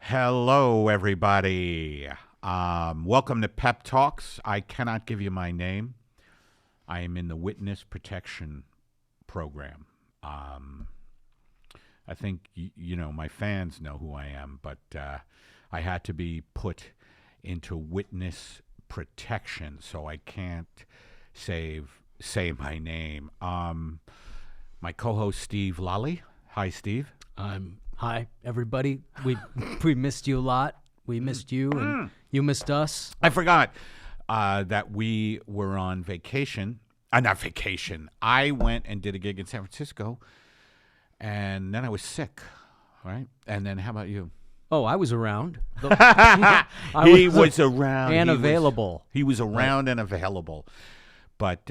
Hello, everybody. Welcome to Pep Talks. I cannot give you my name. I am in the witness protection program. I think, my fans know who I am, but I had to be put into witness protection, so I can't say my name. My co-host, Steve Lally. Hi, Steve. Hi, everybody. We missed you a lot. We missed you, and you missed us. I forgot that we were on vacation. Not vacation. I went and did a gig in San Francisco, and then I was sick, right? And then how about you? Oh, I was around. He was around. And available. He was around and available. But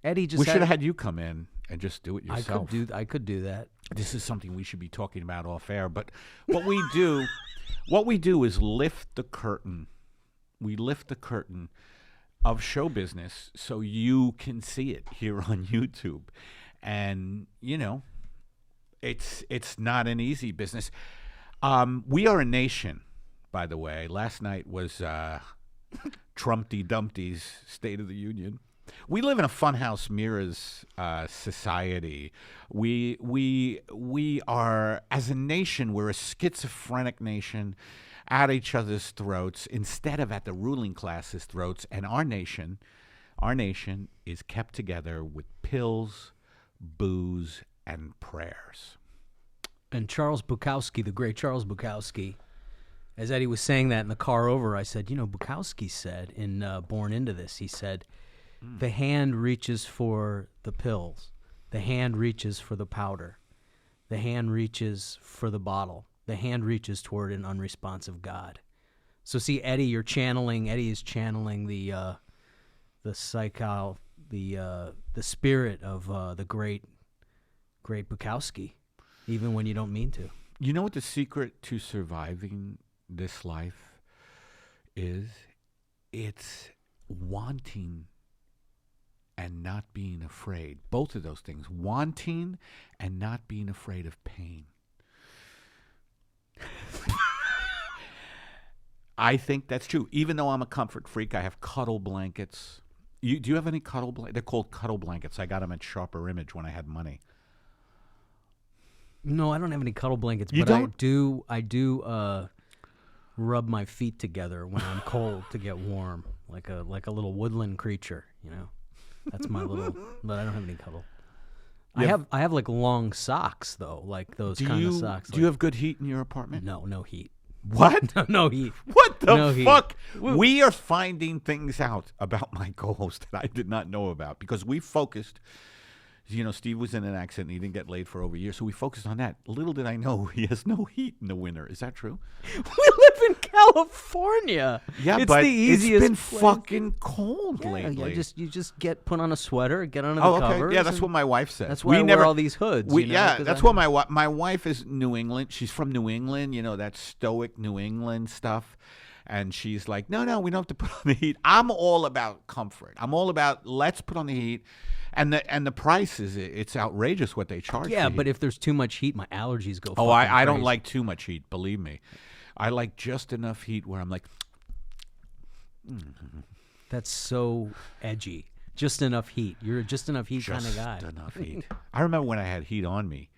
Eddie just we should have had you come in and just do it yourself. I could do that. This is something we should be talking about off air. But what we do is lift the curtain. We lift the curtain of show business so you can see it here on YouTube. And, it's not an easy business. We are a nation, by the way. Last night was Trumpty Dumpty's State of the Union. We live in a funhouse mirrors society. We are, as a nation, we're a schizophrenic nation at each other's throats instead of at the ruling class's throats. And our nation is kept together with pills, booze, and prayers. And Charles Bukowski, the great Charles Bukowski, as Eddie was saying that in the car over, I said, Bukowski said in Born Into This, he said, the hand reaches for the pills. The hand reaches for the powder. The hand reaches for the bottle. The hand reaches toward an unresponsive God. So see, Eddie is channeling the spirit of the great Bukowski, even when you don't mean to. You know what the secret to surviving this life is? It's wanting and not being afraid. Both of those things. Wanting and not being afraid of pain. I think that's true. Even though I'm a comfort freak, I have cuddle blankets. Do you have any cuddle blankets? They're called cuddle blankets. I got them at Sharper Image when I had money. No, I don't have any cuddle blankets. You but don't? I do rub my feet together when I'm cold to get warm, like a little woodland creature, That's my little, but I don't have any cuddle. I have like long socks though, like those kind of socks. Do you have good heat in your apartment? No heat. What? No heat. What the No fuck? heat. We are finding things out about my co-host that I did not know about because we focused. Steve was in an accident and he didn't get laid for over a year, so we focused on that. Little did I know he has no heat in the winter. Is that true? We live in California. Yeah, it's but the easiest it's been place. Fucking cold Yeah, lately. you just put on a sweater, get under the covers. Yeah, that's what my wife said. That's why I wear all these hoods. That's what my wife is New England. She's from New England, that stoic New England stuff. And she's like, no, we don't have to put on the heat. I'm all about comfort. I'm all about let's put on the heat. And the price it's outrageous what they charge. Yeah, for but heat. if there's too much heat, my allergies go. I don't crazy. like too much heat. Believe me, I like just enough heat where I'm like. That's so edgy. Just enough heat. You're a just enough heat kind of guy. Just enough heat. I remember when I had heat on me,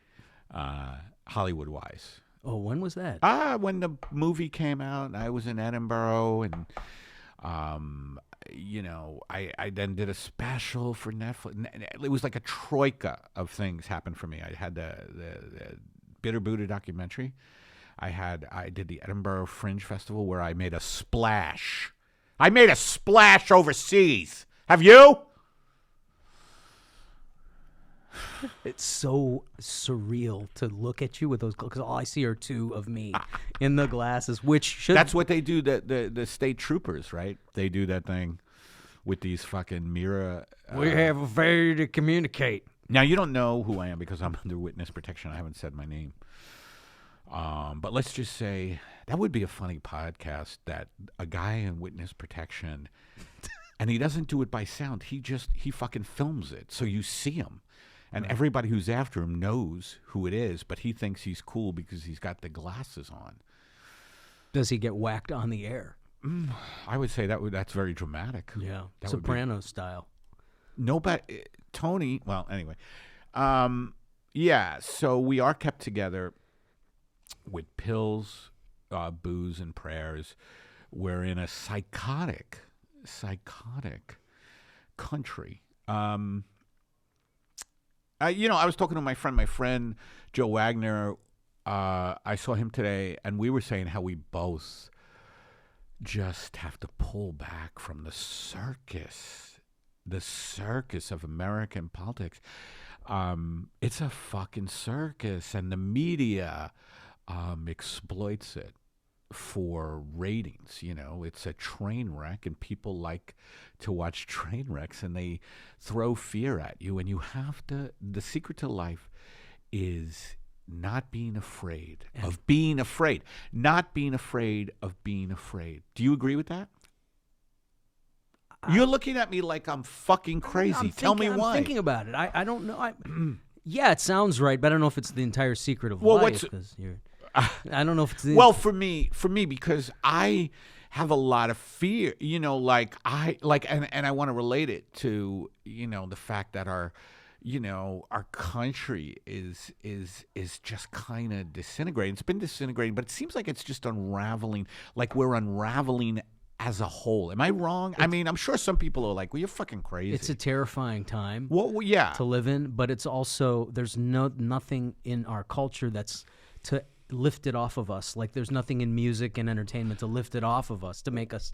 Hollywood wise. Oh, when was that? When the movie came out, I was in Edinburgh, and I then did a special for Netflix. It was like a troika of things happened for me. I had the Bitter Buddha documentary. I did the Edinburgh Fringe Festival where I made a splash. I made a splash overseas. Have you? It's so surreal to look at you with those, because all I see are two of me in the glasses, which should... That's what they do, the state troopers, right? They do that thing with these fucking mirror... we have a failure to communicate. Now, you don't know who I am because I'm under witness protection. I haven't said my name. But let's just say that would be a funny podcast, that a guy in witness protection, and he doesn't do it by sound. He fucking films it. So you see him. And everybody who's after him knows who it is, but he thinks he's cool because he's got the glasses on. Does he get whacked on the air? I would say that's very dramatic. Yeah, That Soprano style. Nobody, Tony. Well, anyway, yeah. So we are kept together with pills, booze, and prayers. We're in a psychotic country. I was talking to my friend Joe Wagner. I saw him today, and we were saying how we both just have to pull back from the circus of American politics. It's a fucking circus, and the media exploits it for ratings. It's a train wreck, and people like to watch train wrecks, and they throw fear at you. And you have to. The secret to life is not being afraid of being afraid. Not being afraid of being afraid. Do you agree with that? You're looking at me like I'm fucking crazy. Tell me why. I'm thinking about it. I don't know. Yeah, it sounds right, but I don't know if it's the entire secret of Well, life. I don't know if it's the well for me, because I have a lot of fear. And I want to relate it to the fact that our country is just kind of disintegrating. It's been disintegrating, but it seems like it's just unraveling. Like we're unraveling as a whole. Am I wrong? I mean, I'm sure some people are like, well, you're fucking crazy. It's a terrifying time yeah. to live in, but it's also, there's nothing in our culture that's to lift it off of us. Like there's nothing in music and entertainment to lift it off of us, to make us,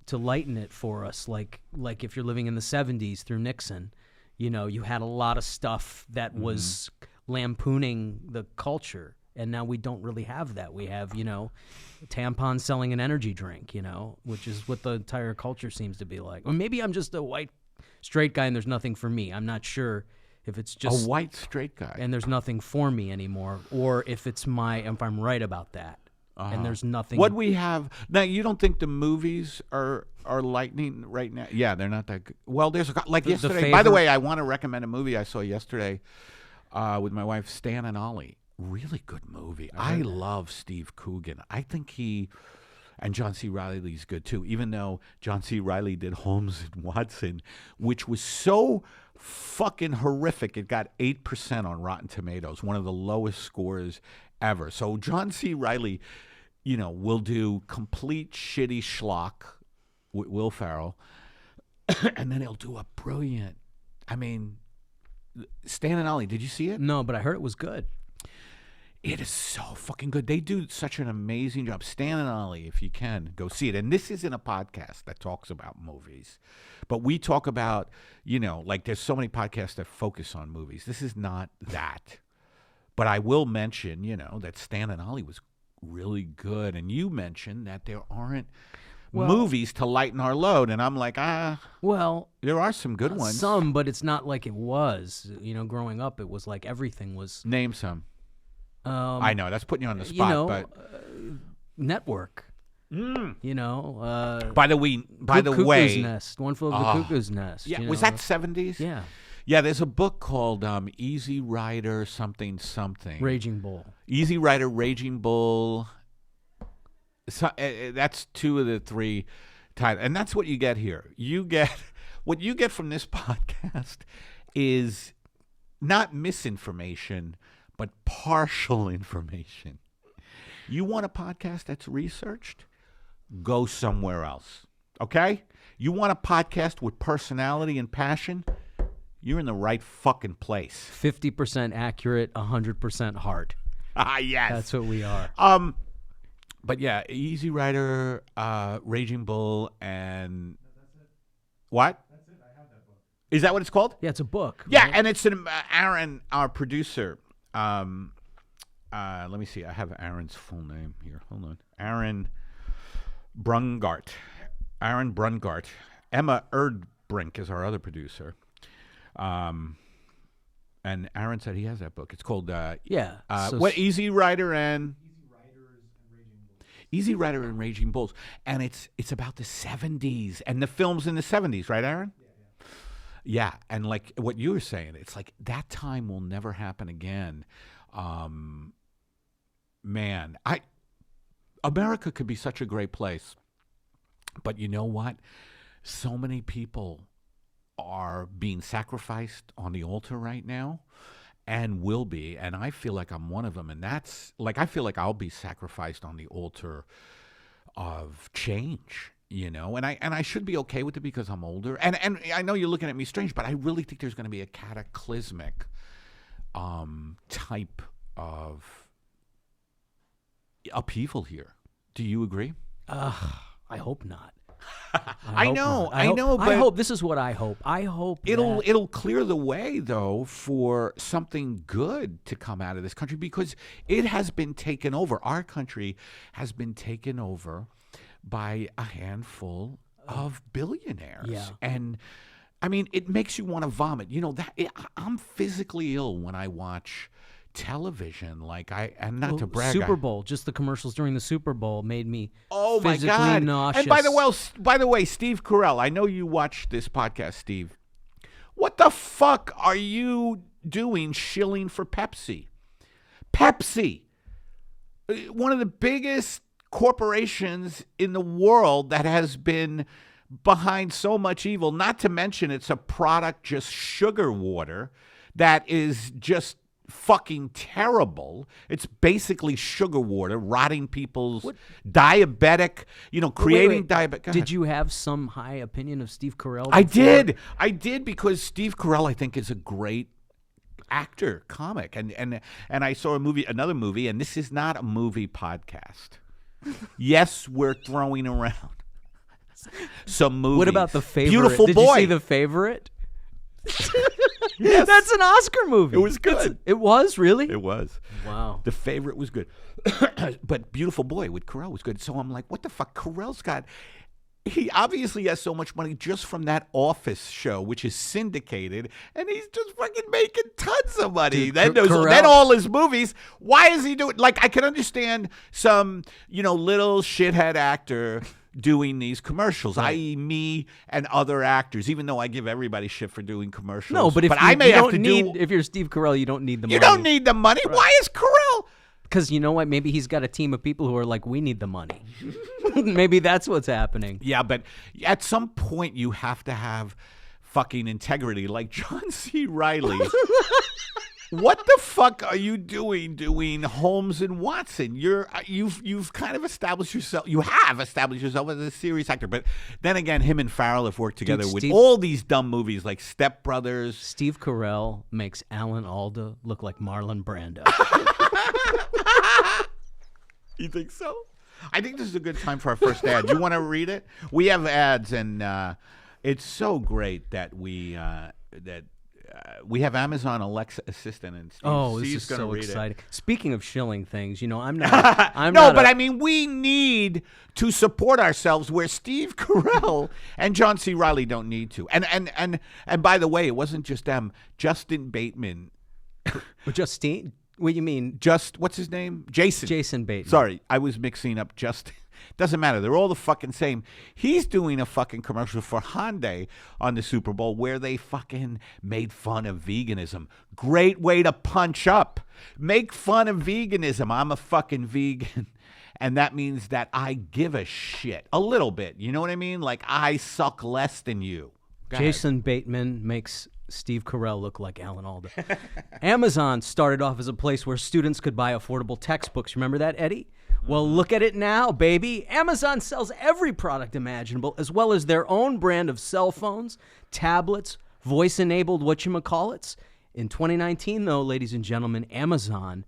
to lighten it for us. Like if you're living in the 70s through Nixon, you had a lot of stuff that was lampooning the culture. And now we don't really have that. We have, tampons selling an energy drink, which is what the entire culture seems to be like. Or maybe I'm just a white straight guy and there's nothing for me. I'm not sure if it's just a white straight guy and there's nothing for me anymore, or if I'm right about that. And there's nothing. What we have now, you don't think the movies are lightning right now? Yeah, they're not that good. Well, there's yesterday. By the way, I want to recommend a movie I saw yesterday with my wife, Stan and Ollie. Really good movie. I love Steve Coogan. I think and John C. Reilly's good too, even though John C. Reilly did Holmes and Watson, which was so fucking horrific. It got 8% on Rotten Tomatoes, one of the lowest scores ever. So John C. Reilly, will do complete shitty schlock with Will Ferrell, and then he'll do a brilliant. I mean, Stan and Ollie, did you see it? No, but I heard it was good. It is so fucking good. They do such an amazing job. Stan and Ollie, if you can, go see it. And this isn't a podcast that talks about movies. But we talk about, there's so many podcasts that focus on movies. This is not that. But I will mention, that Stan and Ollie was really good. And you mentioned that there aren't movies to lighten our load. And I'm like, well, there are some good ones. Some, but it's not like it was. Growing up, it was like everything was. Name some. I know that's putting you on the spot, but Network. By the way, Cuckoo's Nest. One Flew Over the Cuckoo's Nest. Yeah, was that 70s? Yeah. Yeah, there's a book called Easy Rider something. Raging Bull. Easy Rider, Raging Bull. So, that's two of the three titles, and that's what you get here. What you get from this podcast is not misinformation, but partial information. You want a podcast that's researched? Go somewhere else, okay? You want a podcast with personality and passion? You're in the right fucking place. 50% accurate, 100% heart. Yes. That's what we are. But yeah, Easy Rider, Raging Bull, and what? That's it. I have that book. Is that what it's called? Yeah, it's a book. Yeah, right? and it's Aaron, our producer. Let me see. I have Aaron's full name here. Hold on. Aaron Brungardt. Aaron Brungardt. Emma Erdbrink is our other producer. And Aaron said he has that book. It's called Easy Rider and Easy Rider and Raging Bulls. And it's about the 70s and the films in the 70s, right, Aaron? Yeah, and like what you were saying, it's like that time will never happen again. Man, America could be such a great place, but you know what? So many people are being sacrificed on the altar right now, and will be, and I feel like I'm one of them. And that's like I feel like I'll be sacrificed on the altar of change. And I should be okay with it because I'm older. And I know you're looking at me strange, but I really think there's going to be a cataclysmic type of upheaval here. Do you agree? I hope not. I know, but I hope this is what I hope. I hope it'll clear the way though for something good to come out of this country, because it has been taken over. Our country has been taken over by a handful of billionaires. Yeah. And I mean, it makes you want to vomit. I'm physically ill when I watch television. And not to brag. Super Bowl, just the commercials during the Super Bowl made me oh my physically God. nauseous. And by the way, Steve Carell, I know you watch this podcast, Steve. What the fuck are you doing shilling for Pepsi? Pepsi, one of the biggest corporations in the world that has been behind so much evil, not to mention it's a product, just sugar water, that is just fucking terrible. It's basically sugar water, rotting people's diabetic, creating diabetic. Did you have some high opinion of Steve Carell? I did because Steve Carell, I think, is a great actor, comic. And I saw another movie, and this is not a movie podcast. Yes, we're throwing around some movies. What about The Favorite? Beautiful Did Boy. you see The Favorite? Yes. That's an Oscar movie. It was good. It was, really? It was. Wow. The Favorite was good. But Beautiful Boy with Carell was good. So I'm like, what the fuck? He obviously has so much money just from that Office show, which is syndicated, and he's just fucking making tons of money. Dude, then all his movies. Why is he doing? Like, I can understand some, little shithead actor doing these commercials, right, i.e. me and other actors, even though I give everybody shit for doing commercials. No, but if you're Steve Carell, you don't need the money. You don't need the money. Right. Why is Carell? Because you know what? Maybe he's got a team of people who are like, we need the money. Maybe that's what's happening. Yeah, but at some point you have to have fucking integrity, like John C. Reilly. What the fuck are you doing Holmes and Watson? You've kind of established yourself. You have established yourself as a serious actor. But then again, him and Farrell have worked together with all these dumb movies like Step Brothers. Steve Carell makes Alan Alda look like Marlon Brando. You think so? I think this is a good time for our first ad. You want to read it? We have ads, and it's so great that we have Amazon Alexa Assistant, and this is so exciting. Speaking of shilling things, I'm not. I mean, we need to support ourselves where Steve Carell and John C. Reilly don't need to. And by the way, it wasn't just them. Justin Bateman. Justine? What do you mean? What's his name? Jason Bateman. Sorry, I was mixing up Justin. Doesn't matter. They're all the fucking same. He's doing a fucking commercial for Hyundai on the Super Bowl where they fucking made fun of veganism. Great way to punch up. Make fun of veganism. I'm a fucking vegan. And that means that I give a shit. A little bit. You know what I mean? Like, I suck less than you. Jason Bateman makes Steve Carell look like Alan Alda. Amazon started off as a place where students could buy affordable textbooks. Remember that, Eddie? Well, look at it now, baby. Amazon sells every product imaginable, as well as their own brand of cell phones, tablets, voice-enabled whatchamacallits. In 2019, though, ladies and gentlemen, Amazon,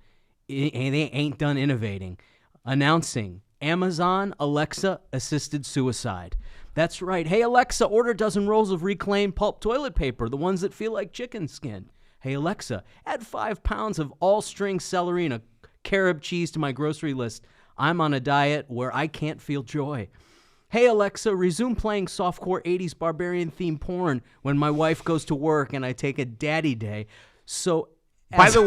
they ain't done innovating. Announcing Amazon Alexa Assisted Suicide. That's right. Hey, Alexa, order a dozen rolls of reclaimed pulp toilet paper, the ones that feel like chicken skin. Hey, Alexa, add 5 pounds of all-string celery and a carob cheese to my grocery list. I'm on a diet where I can't feel joy. Hey, Alexa, resume playing softcore 80s barbarian-themed porn when my wife goes to work and I take a daddy day. So, By the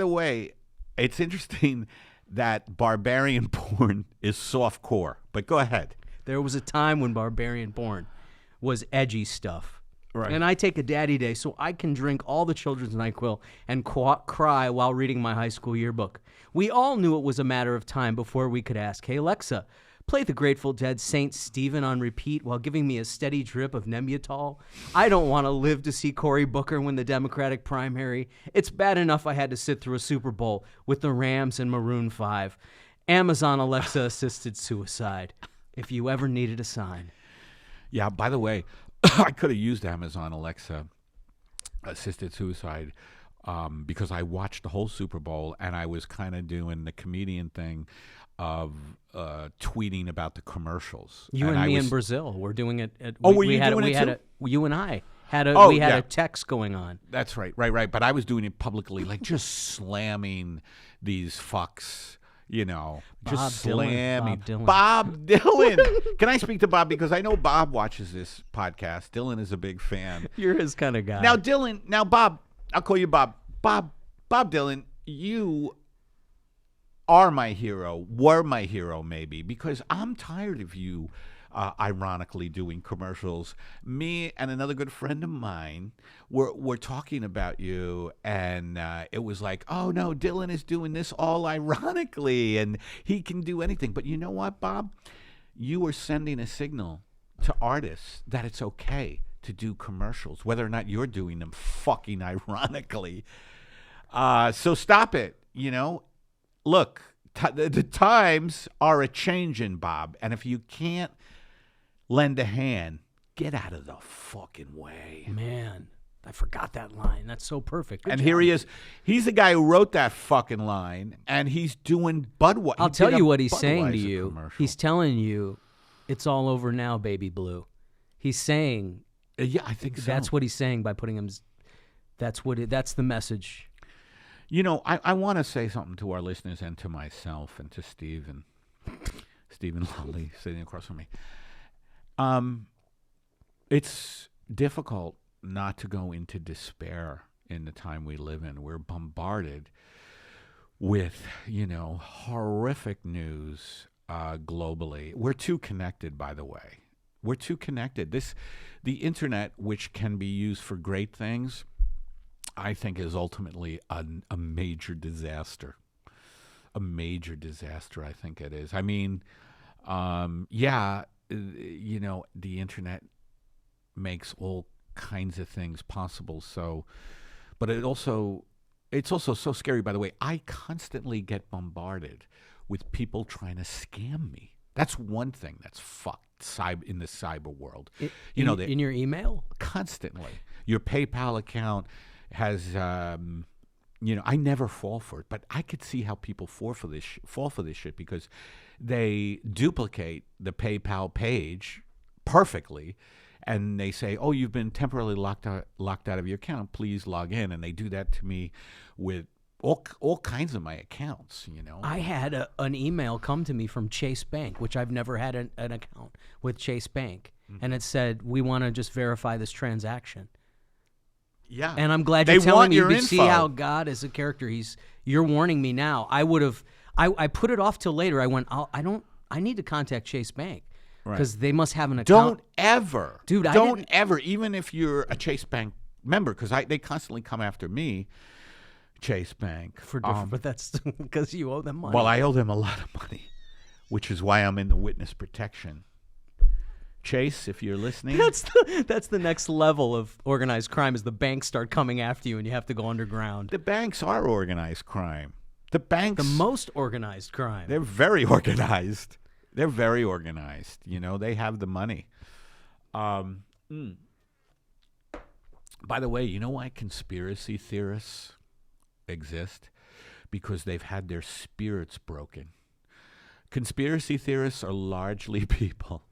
way, it's interesting that barbarian porn is softcore. But go ahead. There was a time when barbarian porn was edgy stuff. Right. And I take a daddy day so I can drink all the children's NyQuil and cry while reading my high school yearbook. We all knew it was a matter of time before we could ask, hey, Alexa, play the Grateful Dead Saint Stephen on repeat while giving me a steady drip of Nembutal. I don't want to live to see Cory Booker win the Democratic primary. It's bad enough I had to sit through a Super Bowl with the Rams and Maroon 5. Amazon Alexa assisted suicide. If you ever needed a sign. Yeah, by the way, I could have used Amazon Alexa assisted suicide because I watched the whole Super Bowl and I was kind of doing the comedian thing of tweeting about the commercials. You and me in Brazil. We're doing it. Were you doing it too? You and I had a text going on. That's right. But I was doing it publicly, like just slamming these fucks. You know, just slamming. Bob Dylan. Can I speak to Bob? Because I know Bob watches this podcast. Dylan is a big fan. You're his kind of guy. Now, Bob, I'll call you Bob. Bob Dylan, you are my hero, were my hero maybe, because I'm tired of you ironically doing commercials. Me and another good friend of mine were talking about you, and it was like, oh no, Dylan is doing this all ironically, and he can do anything. But you know what, Bob? You are sending a signal to artists that it's okay to do commercials, whether or not you're doing them fucking ironically. So stop it, you know? Look, the times are a-changing, Bob, and if you can't lend a hand, get out of the fucking way. Man, I forgot that line. That's so perfect. Good job. Here he is. He's the guy who wrote that fucking line, and he's doing Budweiser. I'll tell you what he's saying to Budweiser you. commercial. He's telling you, it's all over now, baby blue. He's saying, yeah, I think so. That's what he's saying by putting him. That's the message. You know, I want to say something to our listeners and to myself and to Stephen Lally sitting across from me. It's difficult not to go into despair in the time we live in. We're bombarded with, horrific news globally. We're too connected, by the way. We're too connected. The internet, which can be used for great things, I think is ultimately a major disaster. A major disaster, I think it is. I mean, the internet makes all kinds of things possible. So, but it's also so scary, by the way. I constantly get bombarded with people trying to scam me. That's one thing that's fucked in the cyber world. In your email? Constantly. Your PayPal account has, I never fall for it, but I could see how people fall for this shit because they duplicate the PayPal page perfectly, and they say, "Oh, you've been temporarily locked out of your account. Please log in." And they do that to me with all kinds of my accounts. I had an email come to me from Chase Bank, which I've never had an account with Chase Bank, and it said, "We want to just verify this transaction." Yeah, and I'm glad you're telling me to see how God is a character. You're warning me now. I put it off till later. I went, I need to contact Chase Bank because they must have an account. Don't ever, dude. Don't ever, even if you're a Chase Bank member, because they constantly come after me. Chase Bank for different, but that's because you owe them money. Well, I owe them a lot of money, which is why I'm in the witness protection. Chase, if you're listening, that's the next level of organized crime is the banks start coming after you and you have to go underground. The banks are organized crime. The most organized crime. They're very organized. They have the money. By the way, you know why conspiracy theorists exist? Because they've had their spirits broken. Conspiracy theorists are largely people.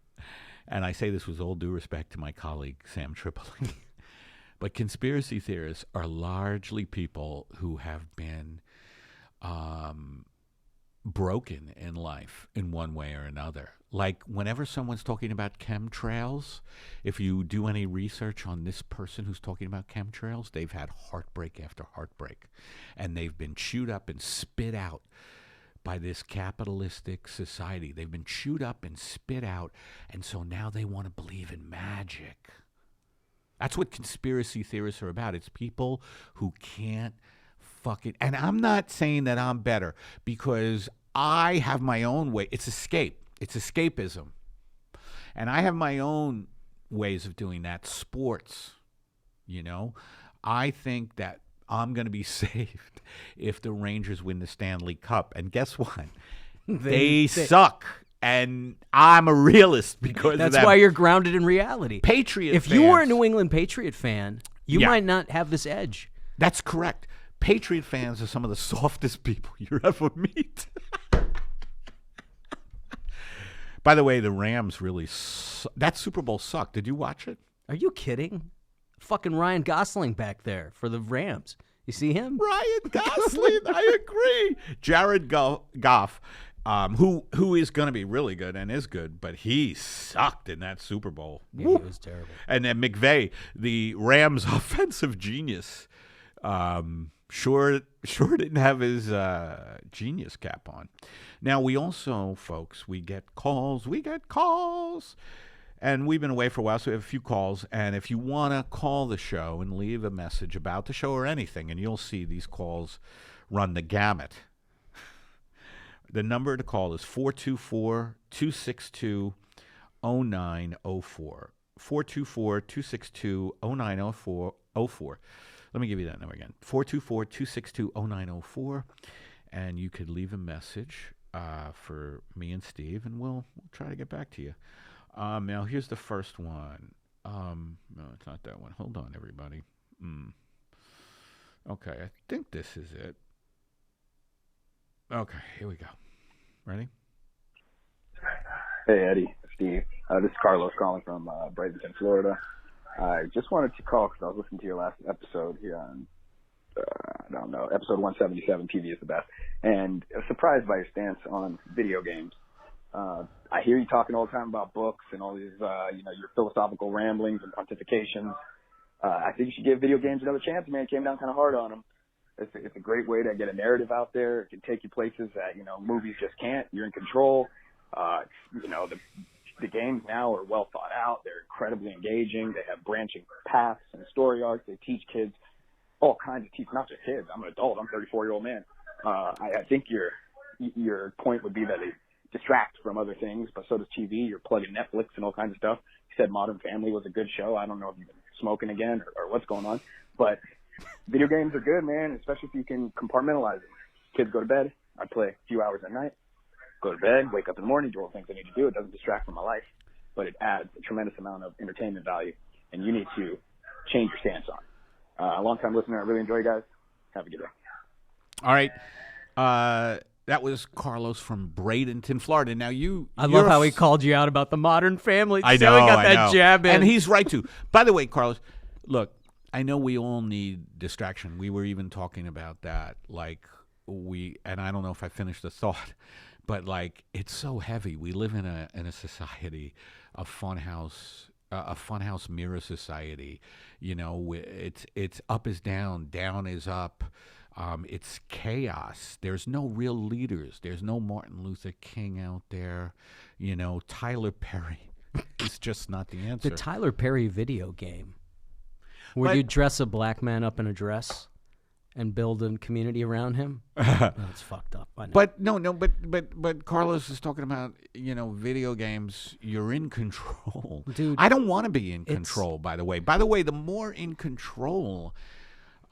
And I say this with all due respect to my colleague, Sam Tripoli. But conspiracy theorists are largely people who have been broken in life in one way or another. Like whenever someone's talking about chemtrails, if you do any research on this person who's talking about chemtrails, they've had heartbreak after heartbreak. And they've been chewed up and spit out by this capitalistic society. They've been chewed up and spit out, and so now they want to believe in magic. That's what conspiracy theorists are about. It's people who can't fucking. And I'm not saying that I'm better because I have my own way. It's escape. It's escapism. And I have my own ways of doing that. Sports, I think that I'm going to be saved if the Rangers win the Stanley Cup. And guess what? They suck. And I'm a realist because that's of that. why you're grounded in reality. If you were a New England Patriot fan, you might not have this edge. That's correct. Patriot fans are some of the softest people you ever meet. By the way, the Rams really that Super Bowl sucked. Did you watch it? Are you kidding? Fucking Ryan Gosling back there for the Rams. You see him? Ryan Gosling, I agree. Jared Goff. Who is going to be really good and is good, but he sucked in that Super Bowl. Yeah, he was terrible. And then McVay, the Rams' offensive genius, sure didn't have his genius cap on. Now, we also, folks, we get calls, and we've been away for a while, so we have a few calls, and if you want to call the show and leave a message about the show or anything, and you'll see these calls run the gamut. The number to call is 424-262-0904. 424-262-0904. Let me give you that number again. 424-262-0904. And you could leave a message for me and Steve, and we'll try to get back to you. Now, here's the first one. No, it's not that one. Hold on, everybody. Okay, I think this is it. Okay, here we go. Ready? Hey, Eddie, Steve. This is Carlos calling from Bradenton, Florida. I just wanted to call because I was listening to your last episode here on, episode 177, TV is the best, and I was surprised by your stance on video games. I hear you talking all the time about books and all these, your philosophical ramblings and pontifications. I think you should give video games another chance, man. Came down kind of hard on them. It's a great way to get a narrative out there. It can take you places that, movies just can't. You're in control. The games now are well thought out. They're incredibly engaging. They have branching paths and story arcs. They teach kids all kinds of not just kids. I'm an adult. I'm a 34-year-old man. I think your point would be that they distract from other things, but so does TV. You're plugging Netflix and all kinds of stuff. You said Modern Family was a good show. I don't know if you've been smoking again or what's going on, but video games are good, man, especially if you can compartmentalize it. Kids go to bed. I play a few hours at night. Go to bed, wake up in the morning, do all the things I need to do. It doesn't distract from my life, but it adds a tremendous amount of entertainment value, and you need to change your stance on it. A long-time listener. I really enjoy you guys. Have a good day. All right. That was Carlos from Bradenton, Florida. Now, I love how he called you out about the Modern Family. I So know, he got I that know. jab in. And he's right, too. By the way, Carlos, look, I know we all need distraction. We were even talking about that. And I don't know if I finished the thought, but it's so heavy. We live in a society, a funhouse mirror society. It's up is down, down is up. It's chaos. There's no real leaders. There's no Martin Luther King out there. Tyler Perry is just not the answer. The Tyler Perry video game, where you dress a black man up in a dress and build a community around him. That's fucked up. I know. But Carlos is talking about, video games. You're in control. Dude, I don't want to be in control, by the way. By the way, the more in control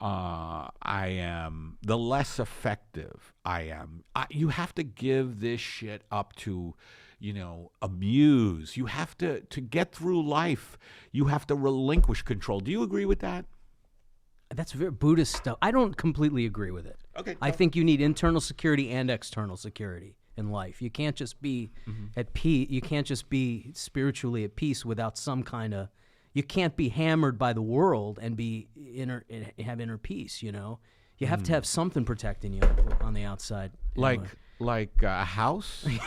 I am, the less effective I am. You have to give this shit up to, abuse. You have to get through life. You have to relinquish control. Do you agree with that? That's very Buddhist stuff. I don't completely agree with it. Okay. I think you need internal security and external security in life. You can't just be at peace. You can't just be spiritually at peace without some kind of. You can't be hammered by the world and have inner peace. You have to have something protecting you on the outside. Like a house, Yeah.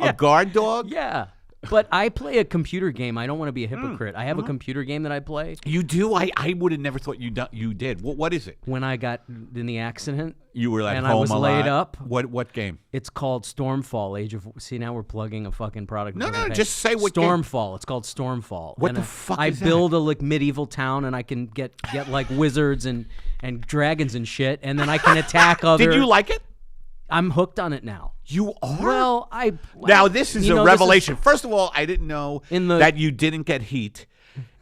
a guard dog. Yeah. But I play a computer game. I don't want to be a hypocrite. I have a computer game that I play. You do? I would have never thought you did. What is it? When I got in the accident, You were at and home I was a laid lot. up. What game? It's called Stormfall. See, now we're plugging a fucking product. No, that doesn't pay. just say what game. Stormfall. It's called Stormfall. What And the fuck I is that? build a medieval town, and I can get like wizards and dragons and shit, and then I can attack other. Did you like it? I'm hooked on it now. You are? Well, Now, this is you a know, this is- revelation. First of all, I didn't know In the- that you didn't get heat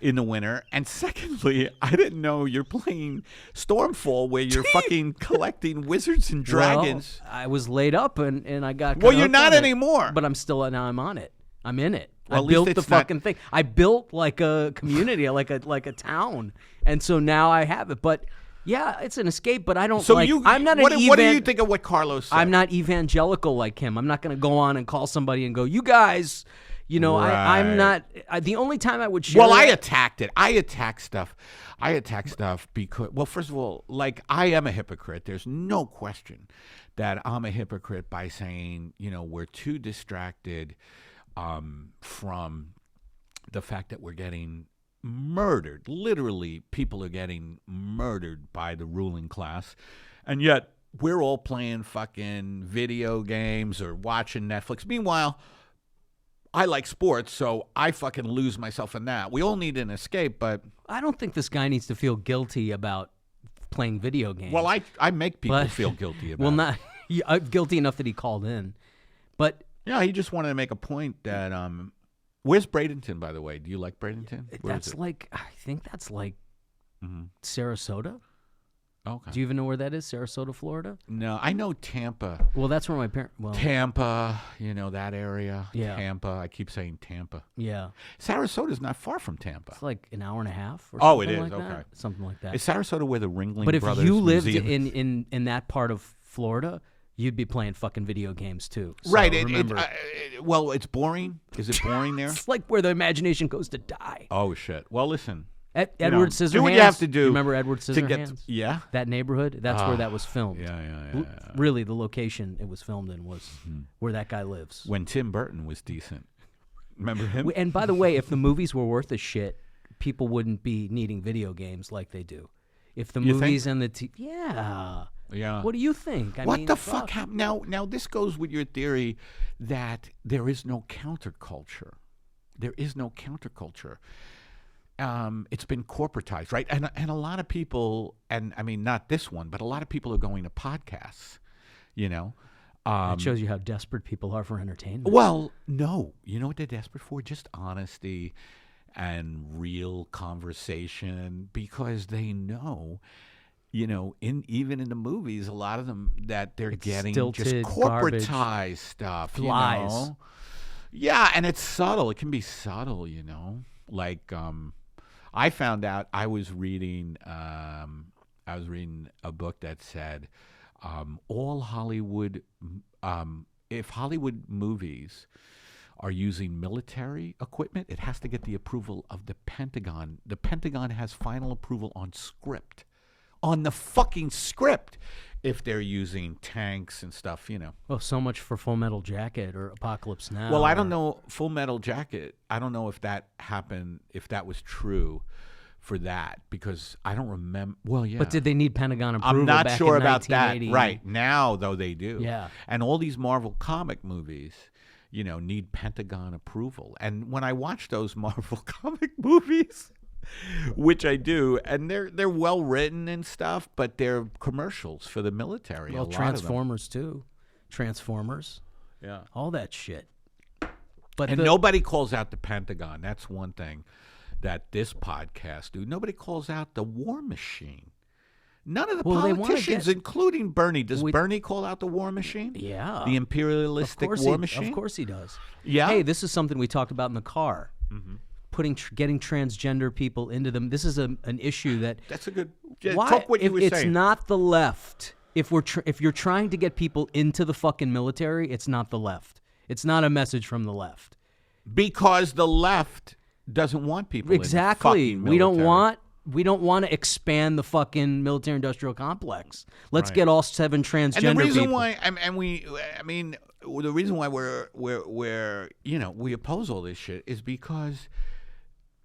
in the winter. And secondly, I didn't know you're playing Stormfall where you're fucking collecting wizards and dragons. Well, I was laid up, and I got. Well, kinda you're hooked not on it. anymore. But I'm still now. I'm on it. I'm in it. Well, I at least built the it's not- fucking thing. I built like a community, like a town, and so now I have it. But yeah, it's an escape. But I don't. So like, I'm not what an do you think of what Carlos said? I'm not evangelical like him. I'm not going to go on and call somebody and go, "You guys." You know, I'm Right. not. The only time I would share. Well, I that- attacked it. I attack stuff because, well, first of all, like, I am a hypocrite. There's no question that I'm a hypocrite by saying, we're too distracted from the fact that we're getting murdered. Literally, people are getting murdered by the ruling class. And yet, we're all playing fucking video games or watching Netflix. Meanwhile, I like sports, so I fucking lose myself in that. We all need an escape, but... I don't think this guy needs to feel guilty about playing video games. Well, I make people But- feel guilty about well, it. not guilty enough that he called in, but Yeah, he just wanted to make a point that... where's Bradenton, by the way? Do you like Bradenton? Where is that's it? like I think that's like Mhm. Sarasota. Okay. Do you even know where that is? Sarasota, Florida. No, I know Tampa. Well, that's where my parents. Well, Tampa, that area. Yeah. Tampa. I keep saying Tampa. yeah, Sarasota's not far from Tampa. it's like an hour and a half. Or Oh, something it is? like that. Okay. Something like that. Is Sarasota where the Ringling But if Brothers you lived Museum in that part of Florida, you'd be playing fucking video games too. So Right. Remember, Well, it's boring. Is it boring there? it's like where the imagination goes to die. Oh, shit. Well, listen. Edward Scissorhands. Do what you have to do. You remember Edward to Scissorhands? get yeah. That neighborhood. That's where that was filmed. Yeah. Really, the location it was filmed in was where that guy lives. When Tim Burton was decent. Remember him? And by the way, if the movies were worth a shit, people wouldn't be needing video games like they do. If the You think? movies and the yeah. Yeah. What do you think? I What mean, the fuck happened? Now this goes with your theory that there is no counterculture. There is no counterculture. It's been corporatized, right? And a lot of people, and I mean not this one, but a lot of people are going to podcasts. It shows you how desperate people are for entertainment. Well, no. You know what they're desperate for? Just honesty and real conversation, because they know, even in the movies, a lot of them that they're It's getting stilted, just corporatized garbage, stuff. lies. Yeah, and it's subtle. It can be subtle, Like I found out I was reading a book that said all Hollywood if Hollywood movies are using military equipment, it has to get the approval of the Pentagon. The Pentagon has final approval on script. On the fucking script. If they're using tanks and stuff, Well, so much for Full Metal Jacket or Apocalypse Now. Well, I or- don't know Full Metal Jacket. I don't know if that happened, if that was true for that, because I don't remember. Well, yeah. But did they need Pentagon approval? I'm not back sure in about that. 1980? Right. Now, though, they do. Yeah. And all these Marvel comic movies, need Pentagon approval. And when I watch those Marvel comic movies, which I do, and they're well written and stuff, but they're commercials for the military. Well, a lot Transformers too. Transformers. of them. Yeah. All that shit. But And nobody calls out the Pentagon. That's one thing that this podcast do. Nobody calls out the war machine. None of the Well, they wanna politicians, get- including Bernie. Does Bernie call out the war machine? Yeah. The imperialistic war machine? Of course he does. Yeah? Hey, this is something we talked about in the car. Getting transgender people into them. This is an issue that. That's a good... Yeah, Why? talk what you If were it's saying. not the left, if you're trying to get people into the fucking military, it's not the left. It's not a message from the left. Because the left doesn't want people Exactly. in the We don't military. want to expand the fucking military industrial complex. Let's Right. get all 7 transgender And the reason people. why, I mean, the reason why we're we oppose all this shit is because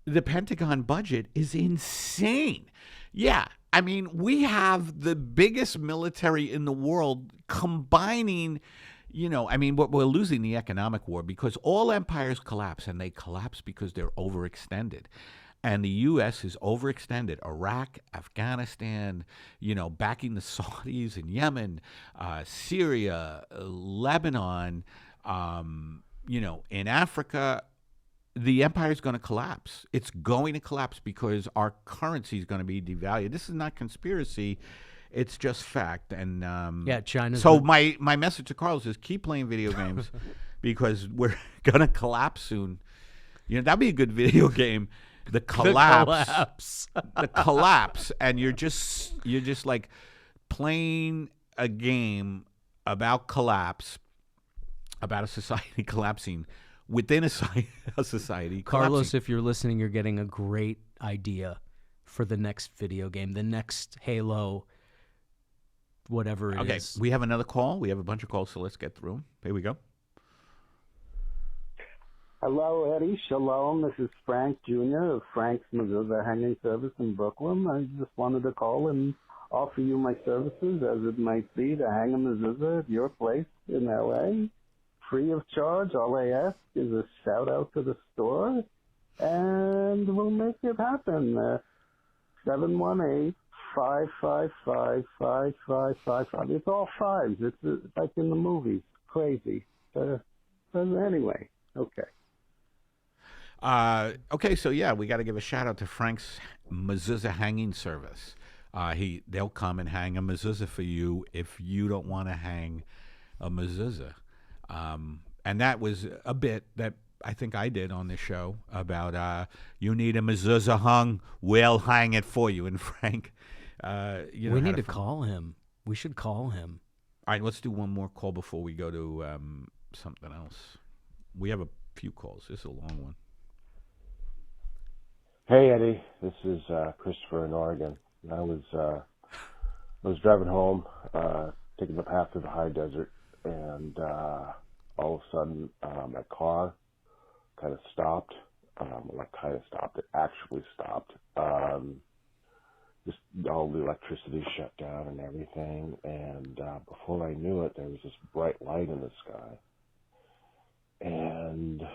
the Pentagon budget is insane. Yeah, I mean, we have the biggest military in the world combining. I mean, we're losing the economic war because all empires collapse, and they collapse because they're overextended. And the U.S. is overextended. Iraq, Afghanistan, backing the Saudis in Yemen, Syria, Lebanon, in Africa. The empire is going to collapse. It's going to collapse because our currency is going to be devalued. This is not conspiracy. It's just fact. And China's. So my message to Carlos is keep playing video games because we're going to collapse soon. That'd be a good video game. The collapse. The collapse. And you're just like playing a game about collapse, about a society collapsing within a society. Carlos, collapsing. if you're listening, you're getting a great idea for the next video game, the next Halo, whatever it is. Okay, we have another call. We have a bunch of calls, so let's get through them. Here we go. Hello, Eddie. Shalom. This is Frank Jr. of Frank's Mezuzah Hanging Service in Brooklyn. I just wanted to call and offer you my services, as it might be, to hang a mezuzah at your place in L.A., free of charge. All I ask is a shout-out to the store, and we'll make it happen. 718-555-5555. It's all fives. It's like in the movies. Crazy. But anyway, okay. Okay, so yeah, we got to give a shout out to Frank's Mezuzah Hanging Service. They'll come and hang a mezuzah for you if you don't want to hang a mezuzah. And that was a bit that I think I did on the show about you need a mezuzah hung, we'll hang it for you. And Frank, we need to call him. We should call him. All right, let's do one more call before we go to something else. We have a few calls. This is a long one. Hey Eddie, this is Christopher in Oregon. I was driving home, taking the path through the high desert, and all of a sudden my car kind of stopped. It actually stopped. Just all the electricity shut down and everything, and before I knew it, there was this bright light in the sky. And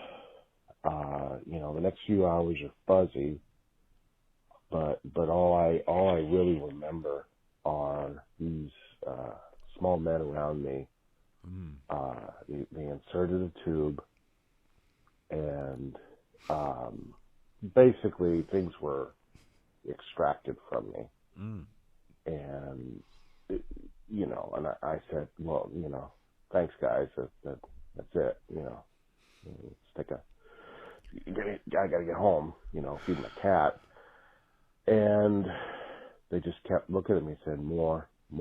the next few hours are fuzzy, but all I really remember are these small men around me. They inserted a tube, and basically things were extracted from me. And and I said, well, thanks guys, that's it. I gotta get home, feed my cat. And they just kept looking at me and said, more. It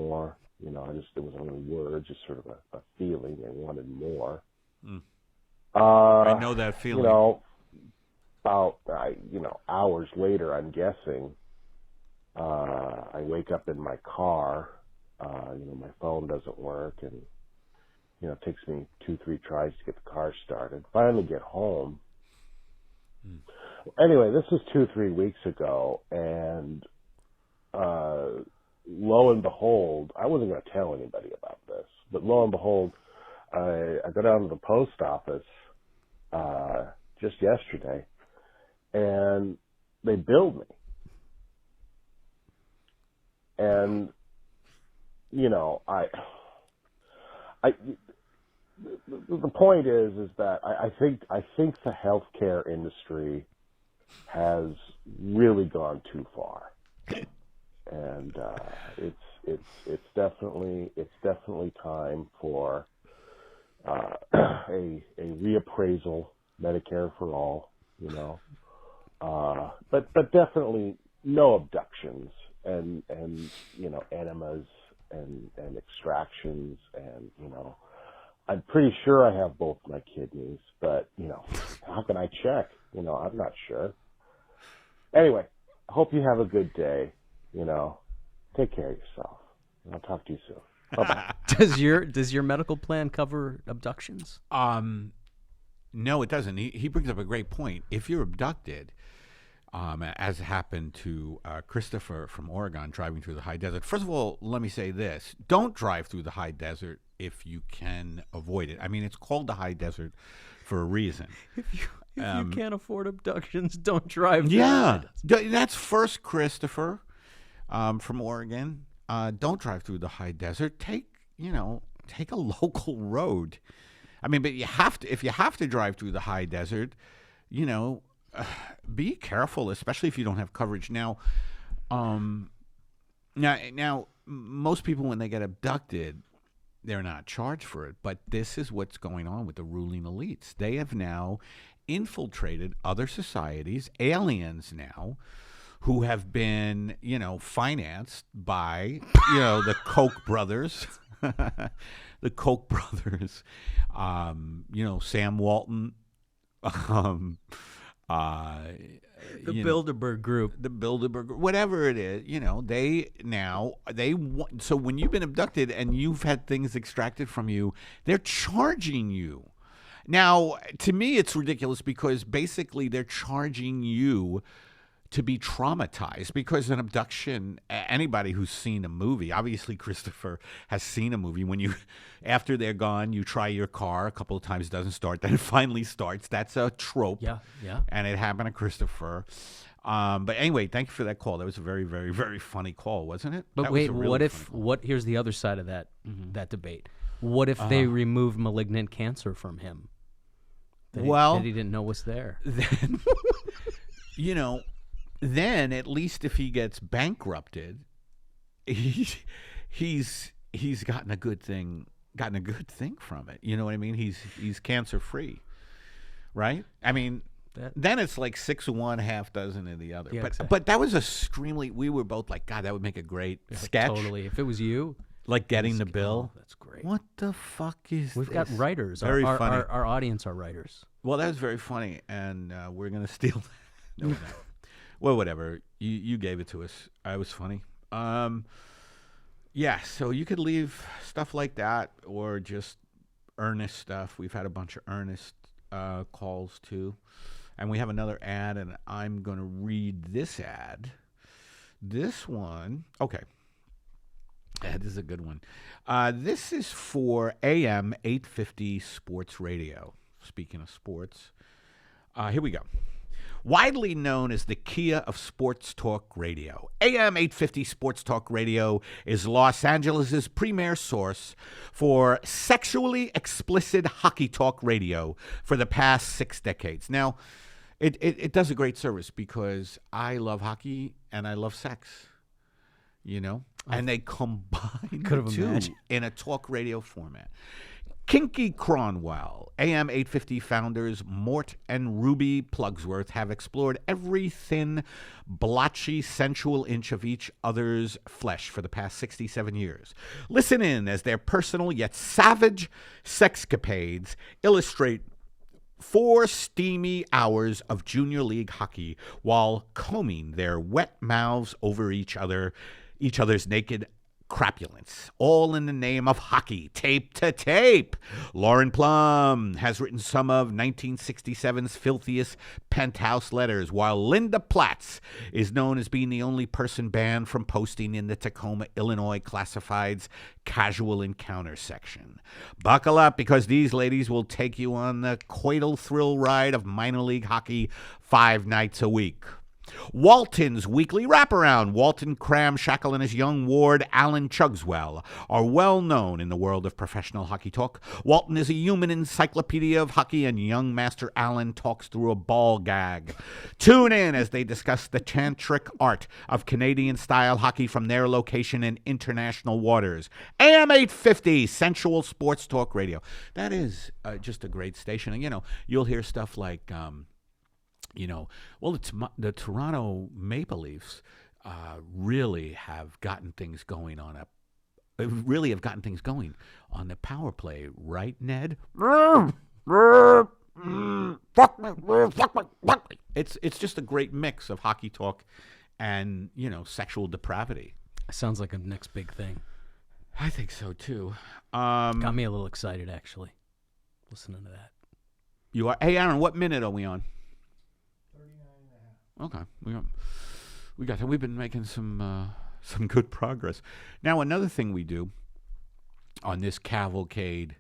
wasn't really words, just sort of a feeling. They wanted more. I know that feeling. About hours later, I'm guessing, I wake up in my car. My phone doesn't work, and it takes me 2-3 tries to get the car started. Finally get home. Anyway, this was 2-3 weeks ago, and lo and behold, I wasn't going to tell anybody about this, but lo and behold, I go down to the post office just yesterday, and they billed me. And the point is that I think the healthcare industry has really gone too far, and it's definitely time for a reappraisal, Medicare for all, but definitely no abductions and enemas and extractions, and I'm pretty sure I have both my kidneys, but how can I check? I'm not sure. Anyway, I hope you have a good day. Take care of yourself. I'll talk to you soon. Bye-bye. Does your medical plan cover abductions? No, it doesn't. He brings up a great point. If you're abducted, as happened to Christopher from Oregon driving through the high desert. First of all, let me say this. Don't drive through the high desert if you can avoid it. I mean, it's called the high desert for a reason. If you can't afford abductions, don't drive. Yeah, that's first Christopher from Oregon. Don't drive through the high desert. Take a local road. I mean, but if you have to drive through the high desert, be careful, especially if you don't have coverage. Now, most people when they get abducted, they're not charged for it. But this is what's going on with the ruling elites. They have now infiltrated other societies, aliens now, who have been, financed by, the Koch brothers, the Koch brothers, Sam Walton, the Bilderberg Group, whatever it is, so when you've been abducted and you've had things extracted from you, they're charging you. Now, to me, it's ridiculous because basically they're charging you to be traumatized because an abduction, anybody who's seen a movie, obviously Christopher has seen a movie. When after they're gone, you try your car a couple of times, it doesn't start, then it finally starts. That's a trope. Yeah. And it happened to Christopher. But anyway, thank you for that call. That was a very, very, very funny call, wasn't it? But That wait, was a really funny call. here's the other side of that debate. What if they remove malignant cancer from him? That he didn't know was there. Then, then at least if he gets bankrupted, he's gotten a good thing from it. You know what I mean? He's cancer free, right? I mean, then it's like 6 of one, half dozen of the other. Yeah, but exactly. but that was we were both like, God, that would make a great sketch. Totally. If it was you, like getting the bill. Oh, that's great. What the fuck is We've this? got writers. Very funny. Our audience are writers. Well, that was very funny, and we're gonna steal that. No, we're not. Well, whatever. You gave it to us. It was funny. Yeah, so you could leave stuff like that or just earnest stuff. We've had a bunch of earnest calls, too. And we have another ad, and I'm going to read this ad. This one, okay. This is a good one. This is for AM 850 Sports Radio. Speaking of sports, here we go. Widely known as the Kia of sports talk radio, AM 850 Sports Talk Radio is Los Angeles' premier source for sexually explicit hockey talk radio for the past 6 decades. Now, it does a great service because I love hockey and I love sex, and they combine the two in a talk radio format. Kinky Cronwell, AM 850 founders Mort and Ruby Plugsworth have explored every thin, blotchy, sensual inch of each other's flesh for the past 67 years. Listen in as their personal yet savage sexcapades illustrate 4 steamy hours of junior league hockey while combing their wet mouths over each other's naked crapulence, all in the name of hockey, tape to tape. Lauren Plum has written some of 1967's filthiest penthouse letters, while Linda Platts is known as being the only person banned from posting in the Tacoma, Illinois Classifieds Casual Encounter section. Buckle up, because these ladies will take you on the coital thrill ride of minor league hockey 5 nights a week. Walton's weekly wraparound. Walton Cramshackle and his young ward, Alan Chugswell, are well known in the world of professional hockey talk. Walton is a human encyclopedia of hockey, and young master Alan talks through a ball gag. Tune in as they discuss the tantric art of Canadian-style hockey from their location in international waters. AM 850, sensual sports talk radio. That is just a great station. And, you'll hear stuff like... it's the Toronto Maple Leafs really have gotten things going on the power play, right, Ned? It's just a great mix of hockey talk and sexual depravity. Sounds like a next big thing. I think so too. Got me a little excited, actually, listening to that. You are. Hey, Aaron, what minute are we on? 39.5. Okay, we got that. We've been making some good progress. Now, another thing we do on this cavalcade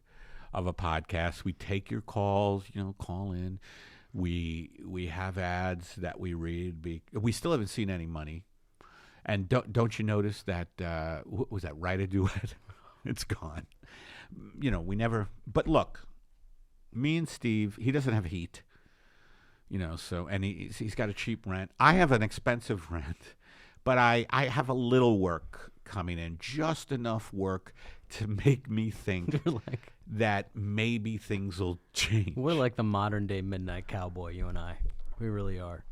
of a podcast, we take your calls. Call in. We have ads that we read. We still haven't seen any money. And don't you notice that, what was that, Write a Duet? It's gone. We never, but look, me and Steve, he doesn't have heat, so, and he's got a cheap rent. I have an expensive rent, but I have a little work coming in, just enough work to make me think that maybe things will change. We're like the modern day Midnight Cowboy, you and I. We really are.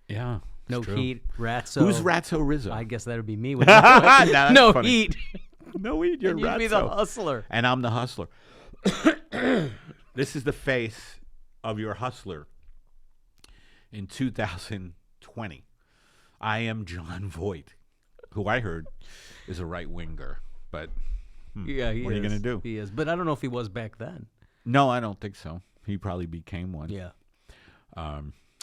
Yeah. No true. heat, Ratso. Who's Ratso Rizzo? I guess that would be me. With no funny. Heat. No heat, you're You'd Ratso. be the hustler. And I'm the hustler. This is the face of your hustler in 2020. I am John Voight, who I heard is a right-winger. But yeah, what are you going to do? He is. But I don't know if he was back then. No, I don't think so. He probably became one. Yeah.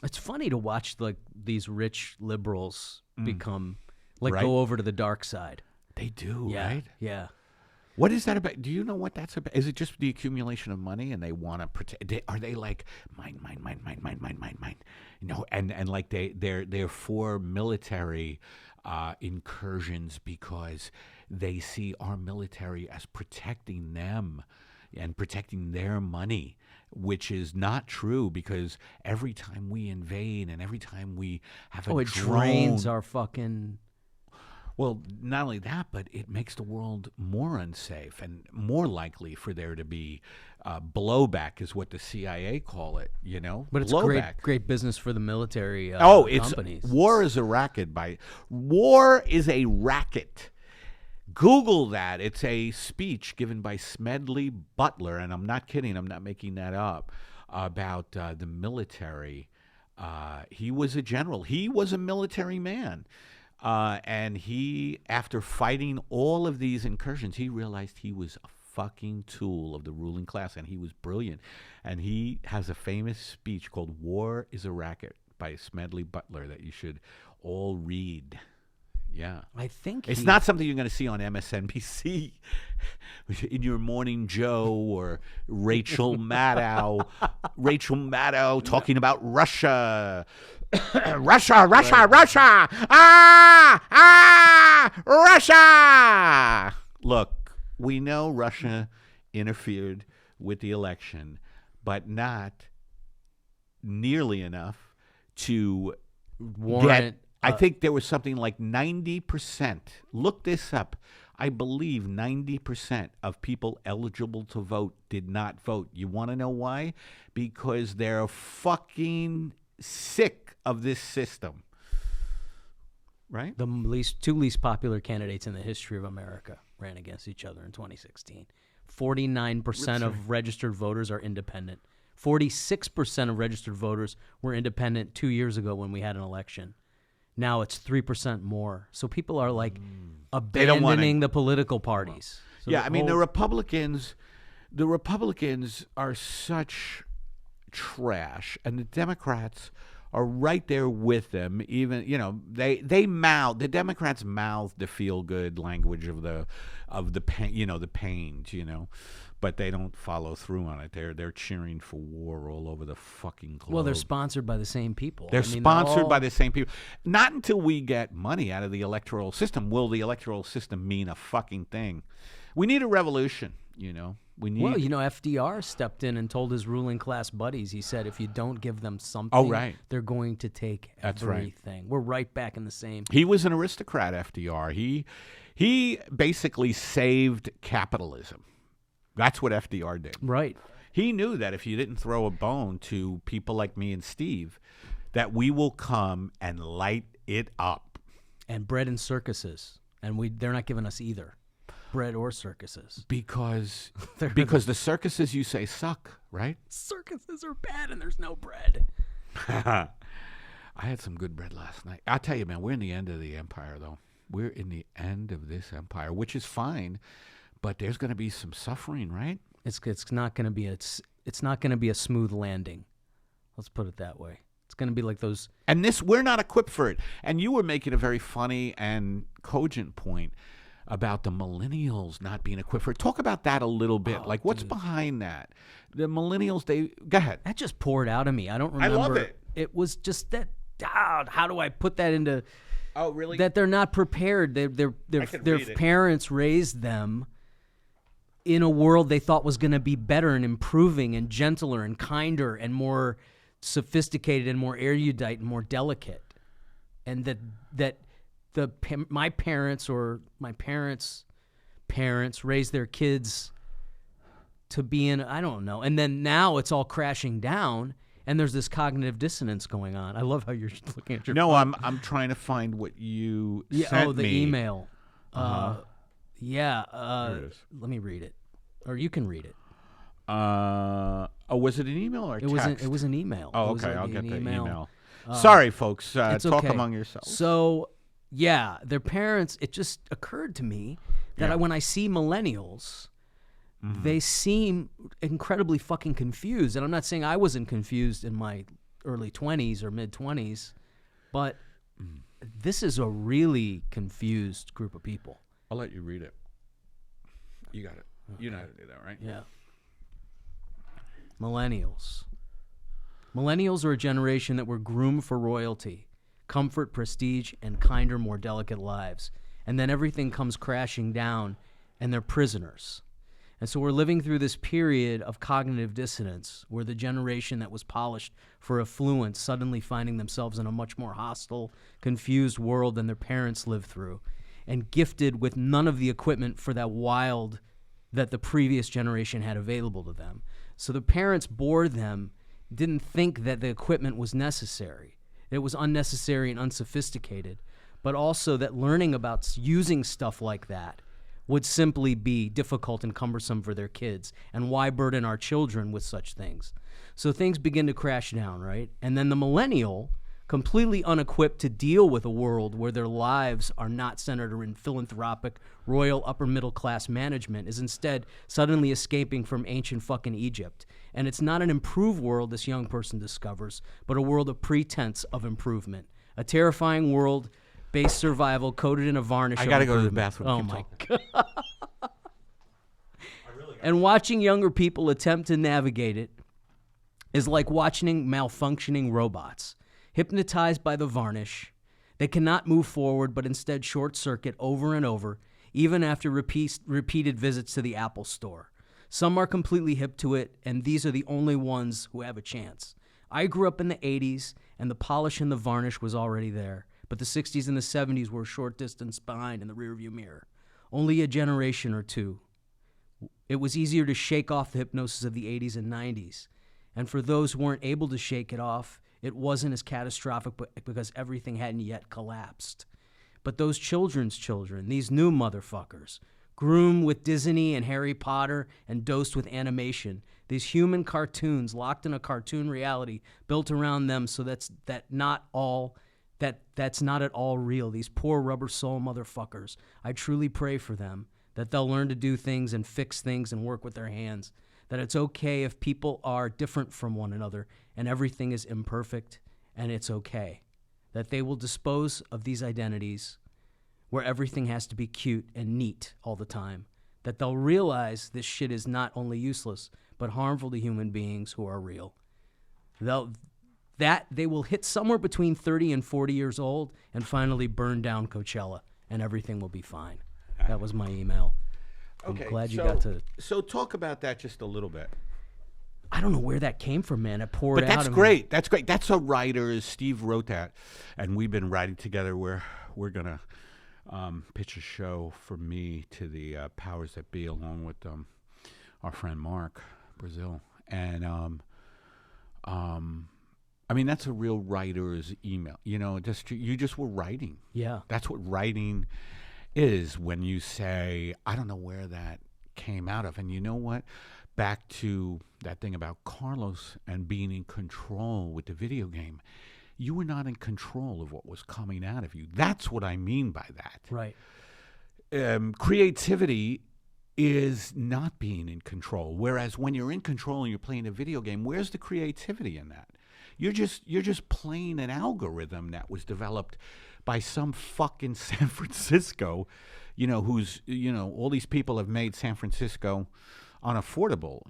It's funny to watch these rich liberals become Right. go over to the dark side. They do, Yeah. right? Yeah. What is that about? Do you know what that's about? Is it just the accumulation of money and they want to protect? Are they like mine? And like they're for military incursions because they see our military as protecting them and protecting their money, which is not true because every time we invade and every time we have a it drone, drains our fucking. Well, not only that, but it makes the world more unsafe and more likely for there to be blowback, is what the CIA call it. But it's blowback. great business for the military. It's war is a racket. War is a racket. Google that. It's a speech given by Smedley Butler, and I'm not kidding. I'm not making that up. About the military. He was a general. He was a military man. And he, after fighting all of these incursions, he realized he was a fucking tool of the ruling class, and he was brilliant. And he has a famous speech called War is a Racket by Smedley Butler that you should all read. Yeah. I think it's not something you're going to see on MSNBC in your Morning Joe or Rachel Maddow. Rachel Maddow talking about Russia. Russia! Russia! Look, we know Russia interfered with the election, but not nearly enough to warrant. I think there was something like 90%. Look this up. I believe 90% of people eligible to vote did not vote. You want to know why? Because they're fucking sick of this system. Right? The two least popular candidates in the history of America ran against each other in 2016. 49% of registered voters are independent. 46% of registered voters were independent 2 years ago when we had an election. Now it's 3% more. So people are abandoning the political parties. So yeah, I mean the Republicans are such trash, and the Democrats are right there with them. Even the Democrats mouth the feel good language of the pain, the pains, but they don't follow through on it. They're cheering for war all over the fucking globe. Well, they're sponsored by the same people. They're sponsored by the same people. Not until we get money out of the electoral system will the electoral system mean a fucking thing. We need a revolution, FDR stepped in and told his ruling class buddies, he said, if you don't give them something, they're going to take everything. Right. We're right back in the same. He was an aristocrat, FDR. He basically saved capitalism. That's what FDR did. Right. He knew that if you didn't throw a bone to people like me and Steve, that we will come and light it up. And bread and circuses. And they're not giving us either. Bread or circuses. Because the circuses you say suck, right? Circuses are bad and there's no bread. I had some good bread last night. I'll tell you, man, we're in the end of the empire, though. We're in the end of this empire, which is fine but there's going to be some suffering, right? It's not going to be it's not going to be a smooth landing. Let's put it that way. It's going to be like those. And we're not equipped for it. And you were making a very funny and cogent point about the millennials not being equipped for it. Talk about that a little bit. What's behind that? The millennials, go ahead. That just poured out of me. I don't remember. I love it. It was just that. How do I put that into? Oh, really? That they're not prepared. Their parents raised them in a world they thought was going to be better and improving and gentler and kinder and more sophisticated and more erudite and more delicate, and that my parents or my parents' parents raised their kids to be in, I don't know, and then now it's all crashing down, and there's this cognitive dissonance going on. I love how you're looking at your phone. I'm trying to find what you sent the me. email. Uh-huh. Let me read it, or you can read it. Was it an email or a text? It was an email. Oh, okay. I'll get the email. Uh, Sorry, folks. It's talk okay. among yourselves. So, yeah, their parents, it just occurred to me that when I see millennials, they seem incredibly fucking confused. And I'm not saying I wasn't confused in my early 20s or mid-20s, but this is a really confused group of people. I'll let you read it. You got it. Okay. You know how to do that, right? Yeah. Millennials. Millennials are a generation that were groomed for royalty, comfort, prestige, and kinder, more delicate lives. And then everything comes crashing down, and they're prisoners. And so we're living through this period of cognitive dissonance where the generation that was polished for affluence suddenly finding themselves in a much more hostile, confused world than their parents lived through, and gifted with none of the equipment for that wild that the previous generation had available to them. So the parents bore them, didn't think that the equipment was necessary. It was unnecessary and unsophisticated, but also that learning about using stuff like that would simply be difficult and cumbersome for their kids. And why burden our children with such things? So things begin to crash down, right? And then the millennial, completely unequipped to deal with a world where their lives are not centered in philanthropic, royal, upper-middle-class management, is instead suddenly escaping from ancient fucking Egypt. And it's not an improved world this young person discovers, but a world of pretense of improvement. A terrifying world-based survival coated in a varnish I of got to go to the improvement. bathroom. Oh, my God. And watching younger people attempt to navigate it is like watching malfunctioning robots. Hypnotized by the varnish, they cannot move forward but instead short-circuit over and over, even after repeated visits to the Apple Store. Some are completely hip to it, and these are the only ones who have a chance. I grew up in the 80s, and the polish and the varnish was already there, but the 60s and the 70s were a short distance behind in the rearview mirror. Only a generation or two. It was easier to shake off the hypnosis of the 80s and 90s, and for those who weren't able to shake it off, it wasn't as catastrophic because everything hadn't yet collapsed. But those children's children, these new motherfuckers, groomed with Disney and Harry Potter and dosed with animation, these human cartoons locked in a cartoon reality built around them so that's not at all real. These poor rubber soul motherfuckers. I truly pray for them, that they'll learn to do things and fix things and work with their hands, that it's okay if people are different from one another and everything is imperfect, and it's okay. That they will dispose of these identities where everything has to be cute and neat all the time. That they'll realize this shit is not only useless, but harmful to human beings who are real. They will hit somewhere between 30 and 40 years old and finally burn down Coachella, and everything will be fine. That was my email. Okay, I'm glad you got to... So talk about that just a little bit. I don't know where that came from, man. It poured out. But that's of great. me. That's great. That's a writer. Steve wrote that, and we've been writing together. We're gonna pitch a show for me to the powers that be, along with our friend Mark Brazil. And I mean, that's a real writer's email. You know, you just were writing. Yeah. That's what writing is, when you say, I don't know where that came out of. And you know what? Back to that thing about Carlos and being in control with the video game. You were not in control of what was coming out of you. That's what I mean by that. Right. Creativity is not being in control. Whereas when you're in control and you're playing a video game, where's the creativity in that? You're just playing an algorithm that was developed by some fucking San Francisco, who's, all these people have made San Francisco unaffordable,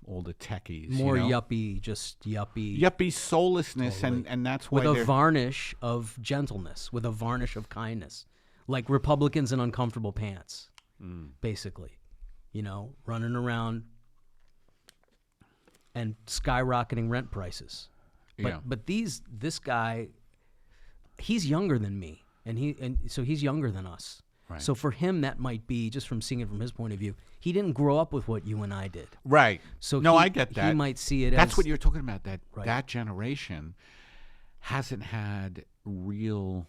all the techies. More yuppie, just yuppie. Yuppie soullessness, Totally. and that's why with they're... a varnish of gentleness, with a varnish of kindness. Like Republicans in uncomfortable pants, basically. Running around and skyrocketing rent prices. But this guy, he's younger than me, and so he's younger than us. Right. So for him, that might be, just from seeing it from his point of view, he didn't grow up with what you and I did. Right. So I get that. He might see it That's as... what you're talking about, that Right. that generation hasn't had real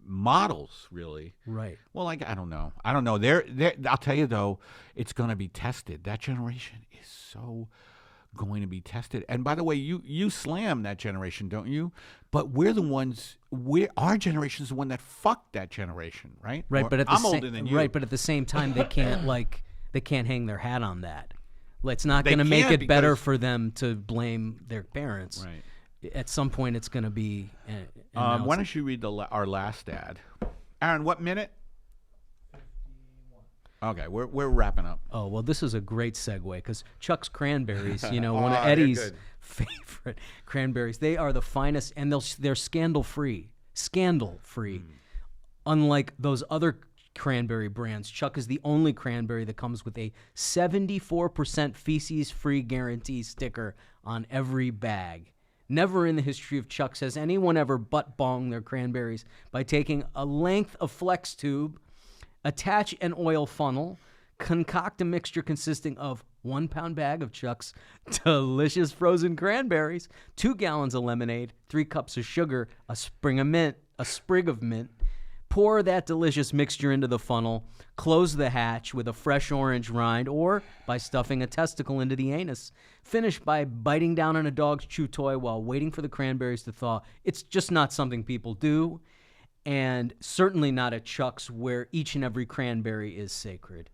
models, really. Right. Well, I don't know. I'll tell you, though, it's going to be tested. That generation is so going to be tested. And by the way, you slam that generation, don't you? But we're the ones. Our generation is the one that fucked that generation, right? Right, Or but at the I'm same, older than you. Right, but at the same time, they can't hang their hat on that. It's not They going to make can't it better because- for them to blame their parents. Right. At some point, it's going to be. Why don't you read our last ad, Aaron? What minute? 51. Okay, we're wrapping up. Oh, well, this is a great segue because Chuck's Cranberries, one of they're Eddie's good. favorite cranberries. They are the finest, and they're scandal-free. Scandal-free. Unlike those other cranberry brands, Chuck is the only cranberry that comes with a 74% feces-free guarantee sticker on every bag. Never in the history of Chuck's has anyone ever butt-bonged their cranberries by taking a length of flex tube, attach an oil funnel, concoct a mixture consisting of 1 pound bag of Chuck's delicious frozen cranberries, 2 gallons of lemonade, 3 cups of sugar, a sprig of mint, pour that delicious mixture into the funnel, close the hatch with a fresh orange rind or by stuffing a testicle into the anus. Finish by biting down on a dog's chew toy while waiting for the cranberries to thaw. It's just not something people do, and certainly not at Chuck's where each and every cranberry is sacred.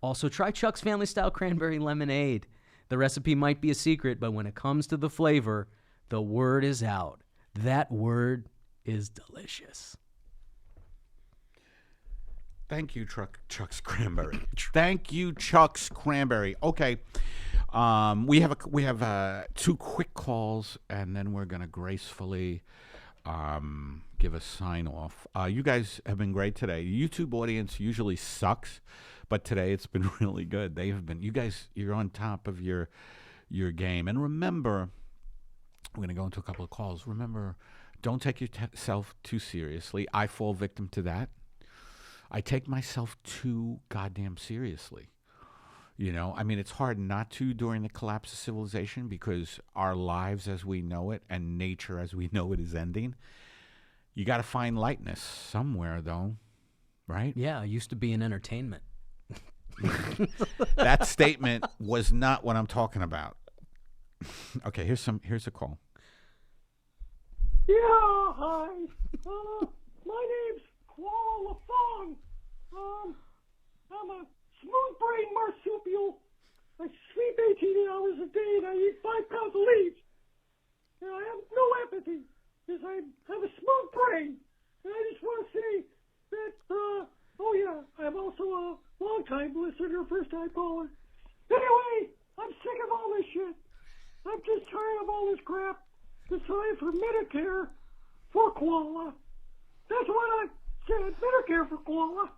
Also, try Chuck's family-style cranberry lemonade. The recipe might be a secret, but when it comes to the flavor, the word is out. That word is delicious. Thank you, Chuck's Cranberry. Thank you, Chuck's Cranberry. Okay, we have 2 quick calls, and then we're gonna gracefully give a sign off. You guys have been great today. The YouTube audience usually sucks, but today it's been really good. They have been. You guys, you're on top of your game. And remember, we're gonna go into a couple of calls. Remember, don't take yourself too seriously. I fall victim to that. I take myself too goddamn seriously. It's hard not to during the collapse of civilization because our lives as we know it and nature as we know it is ending. You got to find lightness somewhere, though, right? Yeah, it used to be an entertainment. That statement was not what I'm talking about. Okay, here's a call. Yeah, hi. My name's Koala Fong. I'm a smooth-brained marsupial. I sleep 18 hours a day and I eat 5 pounds of leaves. And I have no empathy because I have a smooth brain. And I just want to say that, I'm also a long-time listener, first-time caller. Anyway, I'm sick of all this shit. I'm just tired of all this crap. It's time for Medicare for koala. That's what I said, Medicare for koala.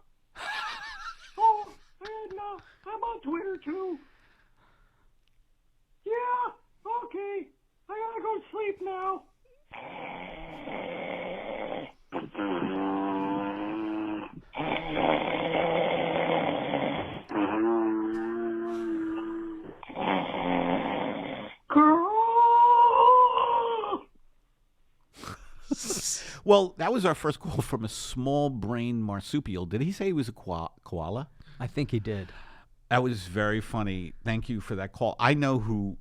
Oh, and I'm on Twitter too. Yeah, okay. I gotta go to sleep now. Well, that was our first call from a small-brained marsupial. Did he say he was a koala? I think he did. That was very funny. Thank you for that call. I know who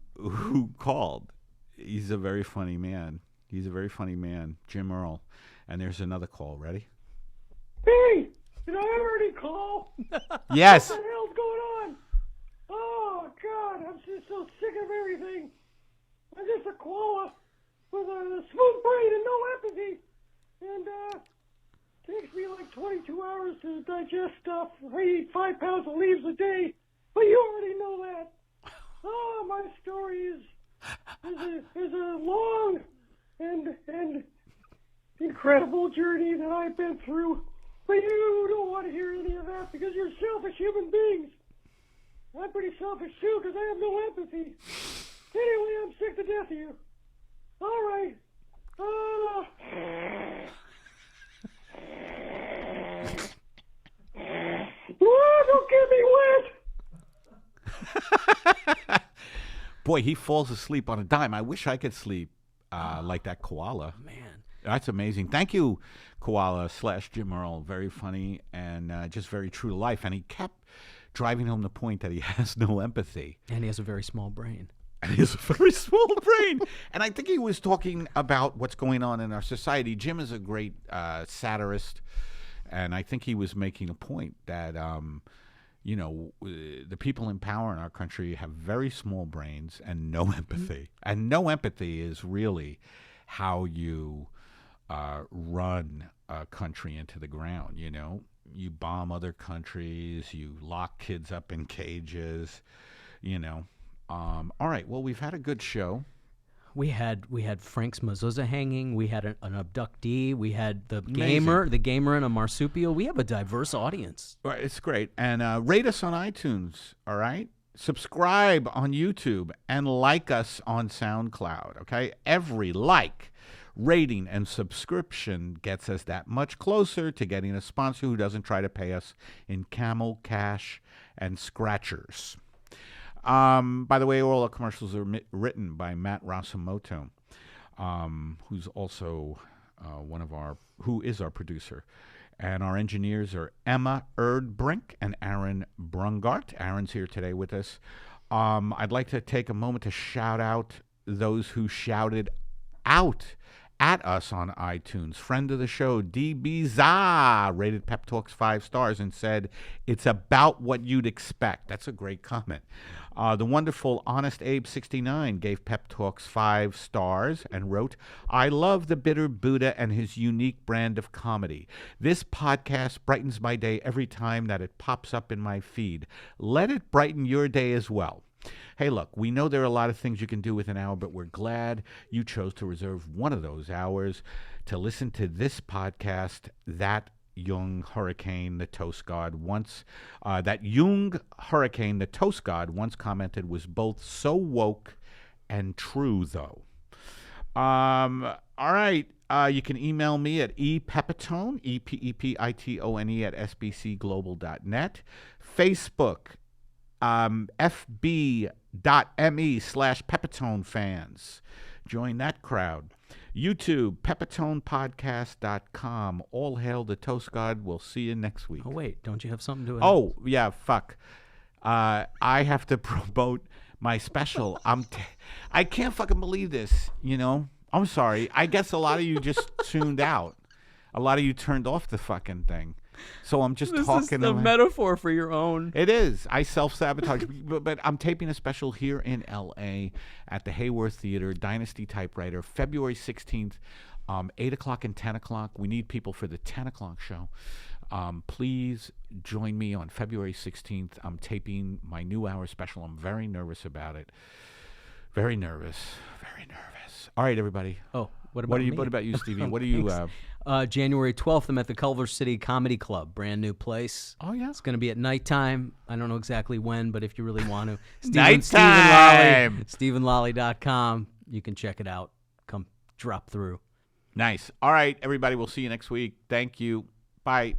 called. He's a very funny man. Jim Earl. And there's another call. Ready? Hey, Did I already call? Yes. What the hell's going on? Oh, God, I'm just so sick of everything. I'm just a koala with a smooth brain and no empathy. And, takes me like 22 hours to digest stuff. I eat 5 pounds of leaves a day, but you already know that. Oh, my story is a long and incredible journey that I've been through. But you don't want to hear any of that because you're selfish human beings. I'm pretty selfish too because I have no empathy. Anyway, I'm sick to death of you. All right. Don't get me wet. Boy, he falls asleep on a dime. I wish I could sleep like that koala. Man. That's amazing. Thank you, Koala / Jim Earl. Very funny and just very true to life. And he kept driving home the point that he has no empathy. And he has a very small brain. And he has a very small brain. And I think he was talking about what's going on in our society. Jim is a great satirist. And I think he was making a point that, the people in power in our country have very small brains and no empathy. And no empathy is really how you run a country into the ground, You bomb other countries, you lock kids up in cages, All right, well, we've had a good show. We had Frank's Mezuzah hanging. We had an abductee. We had the Amazing. gamer and a marsupial. We have a diverse audience. Right, it's great. And rate us on iTunes, all right? Subscribe on YouTube and like us on SoundCloud, okay? Every like, rating, and subscription gets us that much closer to getting a sponsor who doesn't try to pay us in camel cash and scratchers. By the way, all our commercials are written by Matt Rasamoto, who's also who is our producer. And our engineers are Emma Erdbrink and Aaron Brungardt. Aaron's here today with us. I'd like to take a moment to shout out those who shouted out at us on iTunes. Friend of the show, DB Zah, rated Pep Talks 5 stars and said, "It's about what you'd expect." That's a great comment. The wonderful Honest Abe 69 gave Pep Talks 5 stars and wrote, "I love the Bitter Buddha and his unique brand of comedy. This podcast brightens my day every time that it pops up in my feed. Let it brighten your day as well." Hey, look, we know there are a lot of things you can do with an hour, but we're glad you chose to reserve one of those hours to listen to this podcast. That young hurricane, the toast god, once commented was both so woke and true, though. All right. You can email me at epepitone, EPEPITONE at sbcglobal.net. Facebook, fb.me/Pepitone fans. Join that crowd. YouTube, PepitonePodcast.com. All hail the Toast God. We'll see you next week. Oh, wait. Don't you have something to add? Oh, yeah, fuck. I have to promote my special. I can't fucking believe this, I'm sorry. I guess a lot of you just tuned out. A lot of you turned off the fucking thing. So I'm just talking. This is the metaphor for your own. It is. I self-sabotage. but I'm taping a special here in L.A. at the Hayworth Theater, Dynasty Typewriter, February 16th, 8 o'clock and 10 o'clock. We need people for the 10 o'clock show. Please join me on February 16th. I'm taping my new hour special. I'm very nervous about it. Very nervous. Very nervous. All right, everybody. Oh, what about me? What about you, Stevie? What do you... January 12th, I'm at the Culver City Comedy Club, brand new place. Oh, yeah? It's going to be at nighttime. I don't know exactly when, but if you really want to. Nighttime! StephenLolly.com. You can check it out. Come drop through. Nice. All right, everybody. We'll see you next week. Thank you. Bye.